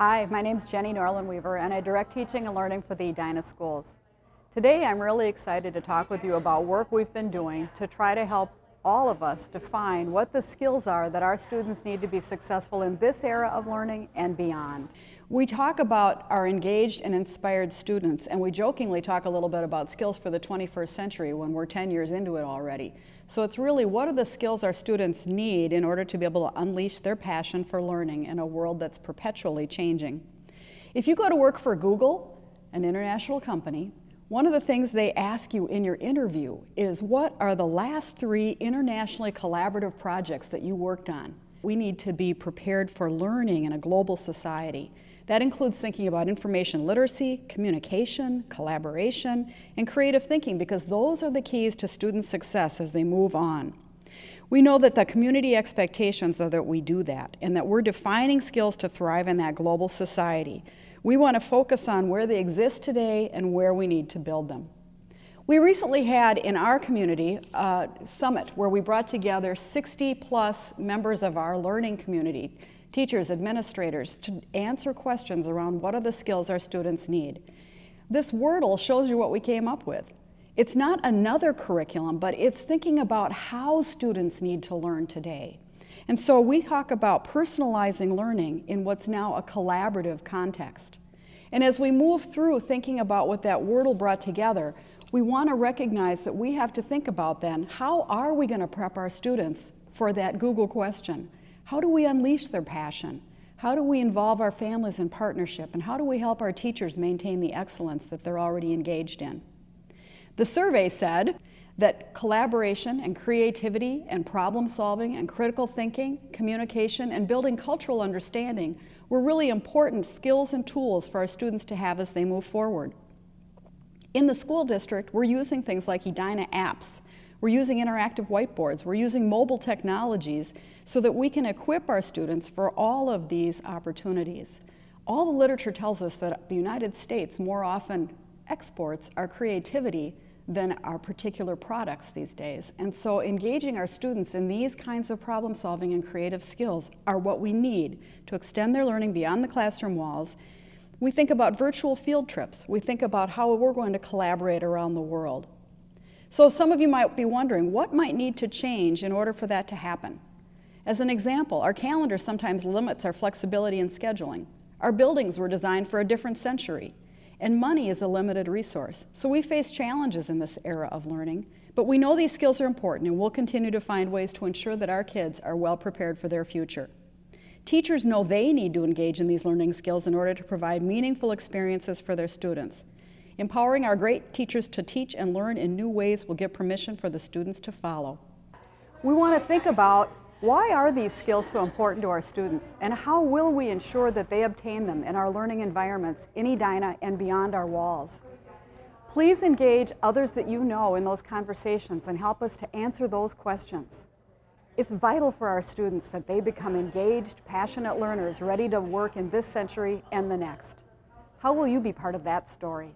Hi, my name is Jenny Norland-Weaver and I direct teaching and learning for the Edina schools. Today I'm really excited to talk with you about work we've been doing to try to help all of us define what the skills are that our students need to be successful in this era of learning and beyond. We talk about our engaged and inspired students, and we jokingly talk a little bit about skills for the 21st century when we're 10 years into it already. So it's really, what are the skills our students need in order to be able to unleash their passion for learning in a world that's perpetually changing? If you go to work for Google, an international company, one of the things they ask you in your interview is, what are the last 3 internationally collaborative projects that you worked on? We need to be prepared for learning in a global society. That includes thinking about information literacy, communication, collaboration, and creative thinking, because those are the keys to student success as they move on. We know that the community expectations are that we do that, and that we're defining skills to thrive in that global society. We want to focus on where they exist today and where we need to build them. We recently had in our community a summit where we brought together 60+ members of our learning community, teachers, administrators, to answer questions around what are the skills our students need. This Wordle shows you what we came up with. It's not another curriculum, but it's thinking about how students need to learn today. And so we talk about personalizing learning in what's now a collaborative context. And as we move through thinking about what that Wordle brought together, we want to recognize that we have to think about then, how are we going to prep our students for that Google question? How do we unleash their passion? How do we involve our families in partnership? And how do we help our teachers maintain the excellence that they're already engaged in? The survey said that collaboration and creativity and problem solving and critical thinking, communication, and building cultural understanding were really important skills and tools for our students to have as they move forward. In the school district, we're using things like Edina apps. We're using interactive whiteboards. We're using mobile technologies so that we can equip our students for all of these opportunities. All the literature tells us that the United States more often exports our creativity than our particular products these days. And so engaging our students in these kinds of problem solving and creative skills are what we need to extend their learning beyond the classroom walls. We think about virtual field trips. We think about how we're going to collaborate around the world. So some of you might be wondering, what might need to change in order for that to happen? As an example, our calendar sometimes limits our flexibility in scheduling. Our buildings were designed for a different century. And money is a limited resource. So we face challenges in this era of learning, but we know these skills are important, and we'll continue to find ways to ensure that our kids are well prepared for their future. Teachers know they need to engage in these learning skills in order to provide meaningful experiences for their students. Empowering our great teachers to teach and learn in new ways will give permission for the students to follow. We want to think about, why are these skills so important to our students, and how will we ensure that they obtain them in our learning environments in Edina and beyond our walls? Please engage others that you know in those conversations and help us to answer those questions. It's vital for our students that they become engaged, passionate learners ready to work in this century and the next. How will you be part of that story?